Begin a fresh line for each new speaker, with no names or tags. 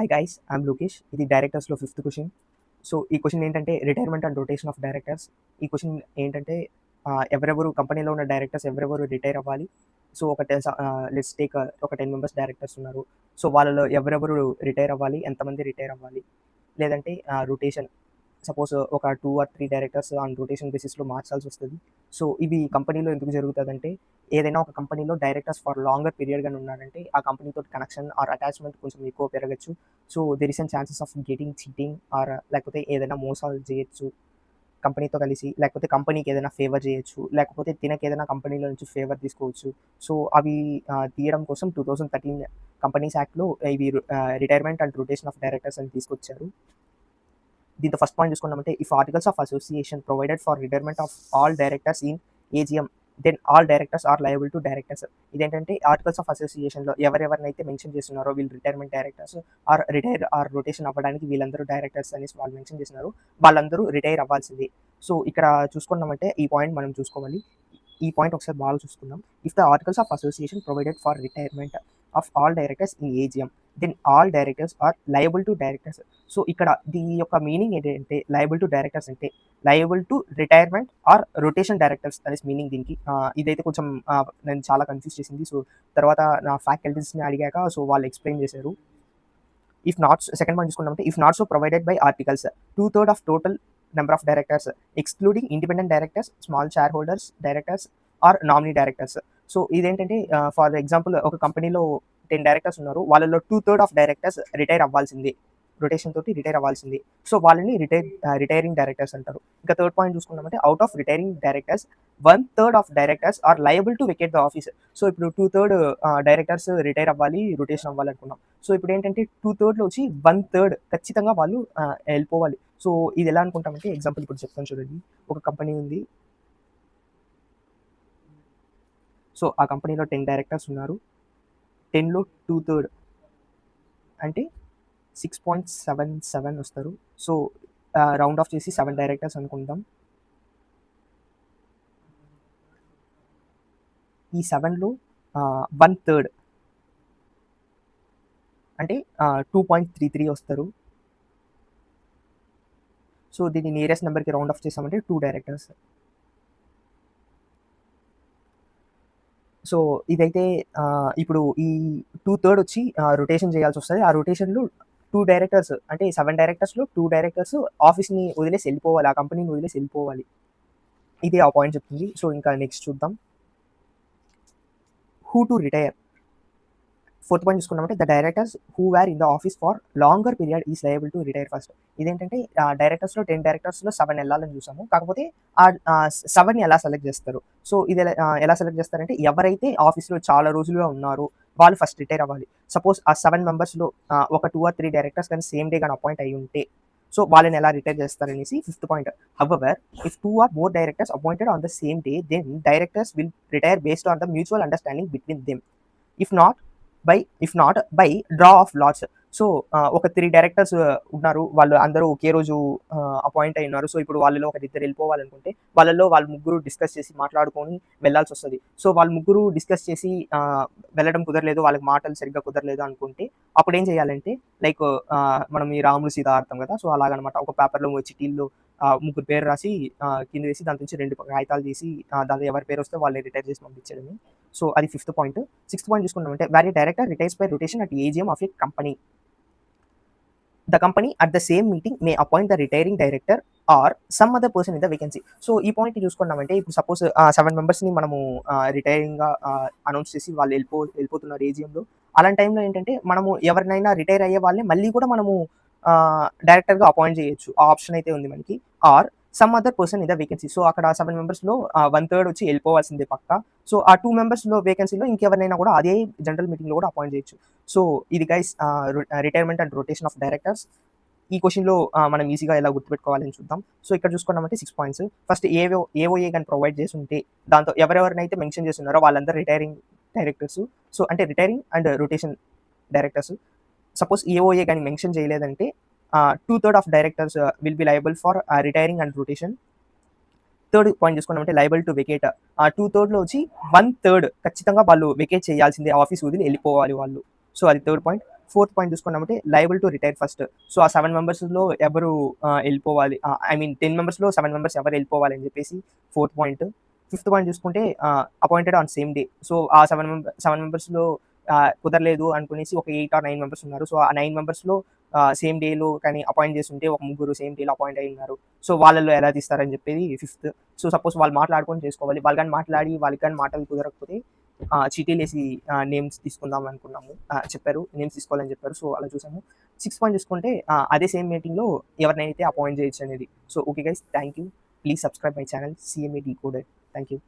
Hi guys, I'm Lokesh. ఇది డైరెక్టర్స్లో fifth question. So ఈ క్వశ్చన్ ఏంటంటే retirement and rotation of directors. ఈ క్వశ్చన్ ఏంటంటే ఎవరెవరు కంపెనీలో ఉన్న డైరెక్టర్స్ ఎవరెవరు రిటైర్ అవ్వాలి. సో ఒక లెట్స్ టేక్ ఒక 10 మెంబర్స్ డైరెక్టర్స్ ఉన్నారు. సో వాళ్ళలో ఎవరెవరు రిటైర్ అవ్వాలి, ఎంతమంది రిటైర్ అవ్వాలి, లేదంటే రొటేషన్ సపోజ్ ఒక 2 or 3 డైరెక్టర్స్ ఆన్ రొటేషన్ బేసిస్లో మార్చాల్సి వస్తుంది. సో ఇవి కంపెనీలో ఎందుకు జరుగుతుందంటే ఏదైనా ఒక కంపెనీలో డైరెక్టర్స్ ఫర్ లాంగర్ పీరియడ్గా ఉన్నారంటే ఆ కంపెనీతో కనెక్షన్ ఆర్ అటాచ్మెంట్ కొంచెం ఎక్కువ పెరగచ్చు. So there is an chances of getting cheating or లేకపోతే ఏదైనా మోసాలు చేయొచ్చు కంపెనీతో కలిసి, లేకపోతే కంపెనీకి ఏదైనా ఫేవర్ చేయొచ్చు, లేకపోతే తినకి ఏదైనా కంపెనీలో నుంచి ఫేవర్ తీసుకోవచ్చు. సో అవి తీయడం కోసం 2013 కంపెనీస్ యాక్ట్లో ఇవి retirement and rotation of directors అని తీసుకొచ్చారు. దీంతో ఫస్ట్ పాయింట్ చూసుకున్నామంటే if articles of association provided for retirement of all directors in AGM then all directors are liable to directors. ఇదేంటంటే ఆర్టికల్స్ ఆఫ్ అసోసియేషన్లో ఎవరెవరినైతే మెన్షన్ చేస్తున్నారో వీళ్ళు retirement directors or retire or rotation అవ్వడానికి వీళ్ళందరూ డైరెక్టర్స్ అనేసి వాళ్ళు మెన్షన్ చేస్తున్నారు, వాళ్ళందరూ రిటైర్ అవ్వాల్సిందే. సో ఇక్కడ చూసుకున్నామంటే ఈ పాయింట్ మనం చూసుకోవాలి. ఈ పాయింట్ ఒకసారి బాగా చూసుకుందాం. If the articles of association provided for retirement of all directors in AGM then all directors are liable to directors. So ఇక్కడ దీని యొక్క మీనింగ్ ఏంటంటే లయబుల్ టు డైరెక్టర్స్ అంటే liable to retirement or rotation directors అనేసి meaning దీనికి. ఇదైతే కొంచెం నేను చాలా కన్ఫ్యూజ్ చేసింది. సో తర్వాత నా ఫ్యాకల్టీస్ని అడిగాక సో వాళ్ళు ఎక్స్ప్లెయిన్ చేశారు. ఇఫ్ నాట్ సెకండ్ పాయింట్ చూసుకున్నామంటే if not so provided by articles 2/3 of total number of directors excluding independent directors, small shareholders directors or nominee directors. So ఇదేంటంటే ఫర్ ఎగ్జాంపుల్ ఒక కంపెనీలో 10 డైరెక్టర్స్ ఉన్నారు, వాళ్ళలో 2/3 of directors retire అవ్వాల్సిందే, rotation తోటి retire అవ్వాల్సింది. So వాళ్ళని retiring directors అంటారు. ఇంకా థర్డ్ పాయింట్ చూసుకున్నామంటే out of retiring directors 1/3 of directors are liable to vacate the office. So ఇప్పుడు 2/3 డైరెక్టర్స్ రిటైర్ అవ్వాలి, రొటేషన్ అవ్వాలి అనుకున్నాం. సో ఇప్పుడు ఏంటంటే 2/3లో వచ్చి 1/3 ఖచ్చితంగా వాళ్ళు వెళ్ళిపోవాలి. సో ఇది ఎలా అనుకుంటామంటే ఎగ్జాంపుల్ ఇప్పుడు చెప్తాను చూడండి. ఒక కంపెనీ ఉంది. సో ఆ కంపెనీలో 10 డైరెక్టర్స్ ఉన్నారు. 10లో 2/3 అంటే 6.77 వస్తారు. సో రౌండ్ ఆఫ్ చేసి 7 డైరెక్టర్స్ అనుకుంటాం. ఈ 7లో 1/3 అంటే 2.33 వస్తారు. సో దీన్ని నియరెస్ట్ నెంబర్కి రౌండ్ ఆఫ్ చేసామంటే 2 డైరెక్టర్స్. సో ఇదైతే ఇప్పుడు ఈ 2/3 వచ్చి రొటేషన్ చేయాల్సి వస్తుంది. ఆ రొటేషన్లో 2 డైరెక్టర్స్ అంటే 7 డైరెక్టర్స్లో 2 డైరెక్టర్స్ ఆఫీస్ని వదిలేసి వెళ్ళిపోవాలి, ఆ కంపెనీని వదిలేసి వెళ్ళిపోవాలి. ఇది ఆ పాయింట్ చెప్తుంది. సో ఇంకా నెక్స్ట్ చూద్దాం. Who to retire. Fourth point చూసుకున్నామంటే the directors who were in the office for longer period is liable to retire first. ఇదేంటంటే డైరెక్టర్స్లో 10 డైరెక్టర్స్లో 7 వెళ్ళాలని చూసాము, కాకపోతే ఆ 7ని ఎలా సెలెక్ట్ చేస్తారు. సో ఇది ఎలా సెలెక్ట్ చేస్తారంటే ఎవరైతే ఆఫీస్లో చాలా రోజులుగా ఉన్నారో వాళ్ళు ఫస్ట్ రిటైర్ అవ్వాలి. సపోజ్ ఆ 7 మెంబర్స్లో ఒక 2 or 3 డైరెక్టర్స్ కానీ సేమ్ డే కానీ అపాయింట్ అయ్యి ఉంటే సో వాళ్ళని ఎలా రిటైర్ చేస్తారనేసి fifth point. However if 2 or more directors appointed on the same day then directors will retire based on the mutual understanding between them. If not by draw of lots. So ఒక 3 directors ఉన్నారు, వాళ్ళు అందరూ ఒకే రోజు appoint అయి ఉన్నారు. So ఇప్పుడు వాళ్ళలో ఒకరిద్దరు వెళ్ళిపోవాలనుకుంటే వాళ్ళలో వాళ్ళు ముగ్గురు డిస్కస్ చేసి మాట్లాడుకొని వెళ్ళాల్సి వస్తుంది. సో వాళ్ళు ముగ్గురు డిస్కస్ చేసి వెళ్ళడం కుదరలేదు, వాళ్ళకి మాటలు సరిగ్గా కుదరలేదు అనుకుంటే అప్పుడు ఏం చేయాలంటే లైక్ మనం ఈ రాములు సీత ఆడతాం కదా, సో అలాగనమాట. ఒక పేపర్లో చిట్టీల్లో ముగ్గురు పేరు రాసి కింద వేసి దాని నుంచి 2 కాగితాలు తీసి దాంట్లో ఎవరి పేరు వస్తే వాళ్ళని రిటైర్ చేసి పంపించడమే. సో అది ఫిఫ్త్ పాయింట్. సిక్స్త్ పాయింట్ చూసుకున్నామంటే where director retires by rotation at AGM of a company, the company at the same meeting may appoint the retiring director or some other person in the vacancy. So ఈ point చూసుకున్నామంటే ఇప్పుడు suppose 7 మెంబర్స్ని మనము రిటైరింగ్గా announce చేసి వాళ్ళు వెళ్ళిపోతున్నారు ఏజిఎంలో. అలాంటి టైంలో ఏంటంటే మనము ఎవరినైనా రిటైర్ అయ్యే వాళ్ళని మళ్ళీ కూడా మనము డైరెక్టర్గా అపాయింట్ చేయొచ్చు, ఆ ఆప్షన్ అయితే ఉంది మనకి. Or some other person in the vacancy. So అక్కడ 7 మెంబర్స్లో 1/3 వచ్చి వెళ్ళిపోవాల్సిందే పక్కా. సో ఆ 2 మెంబర్స్లో వేకెన్సీలో ఇంకెవరినైనా కూడా అదే జనరల్ మీటింగ్లో కూడా అపాయింట్ చేయొచ్చు. సో ఇది guys retirement and rotation of directors. ఈ క్వశ్చన్లో మనం ఈజీగా ఎలా గుర్తుపెట్టుకోవాలని చూద్దాం. సో ఇక్కడ చూసుకున్నామంటే 6 పాయింట్స్. ఫస్ట్ ఏఓఏ కానీ ప్రొవైడ్ చేసి ఉంటే దాంతో ఎవరెవరినైతే మెన్షన్ చేస్తున్నారో వాళ్ళందరూ రిటైరింగ్ డైరెక్టర్స్. సో అంటే retiring and rotation directors. Suppose AOA కానీ మెన్షన్ చేయలేదంటే 2/3 of directors will be liable for retiring and rotation. Third point చూసుకున్నామంటే లయబుల్ టు వెకేట్. 2/3లో వచ్చి 1/3 ఖచ్చితంగా వాళ్ళు వెకేట్ చేయాల్సిందే, ఆఫీస్ వదిలి వెళ్ళిపోవాలి వాళ్ళు. సో అది థర్డ్ పాయింట్. ఫోర్త్ పాయింట్ చూసుకున్నామంటే liable to retire first. So ఆ 7 మెంబర్స్‌లో ఎవరు ఎళ్ళిపోవాలి, ఐ మీన్ 10 మెంబర్స్‌లో 7 మెంబర్స్ ఎవరు ఎళ్ళిపోవాలి అని చెప్పేసి ఫోర్త్ పాయింట్. ఫిఫ్త్ పాయింట్ చూసుకుంటే appointed on same day. So ఆ 7 మెంబర్స్‌లో కుదరలేదు అనుకునేసి ఒక 8 ఆర్ 9 మెంబర్స్ ఉన్నారు. సో ఆ 9 మెంబర్స్‌లో సేమ్ డేలో కానీ అపాయింట్ చేసుంటే ఒక ముగ్గురు సేమ్ డేలో అపాయింట్ అయ్యి ఉన్నారు. సో వాళ్ళలో ఎలా తీస్తారని చెప్పేది ఫిఫ్త్. సో సపోజ్ వాళ్ళు మాట్లాడుకొని చేసుకోవాలి. వాళ్ళు కానీ మాట్లాడి వాళ్ళకి కానీ మాటలు కుదరకపోతే చీటీలేసి నేమ్స్ తీసుకుందాం అనుకున్నాము. చెప్పారు. నేమ్స్ తీసుకోవాలని చెప్పారు. సో అలా చూసాము. సిక్స్త్ పాయింట్ చూసుకుంటే అదే సేమ్ మీటింగ్‌లో ఎవరినైతే అపాయింట్ చేయొచ్చు అనేది. So okay guys, thank you. Please subscribe my channel CMA decoder. Thank you.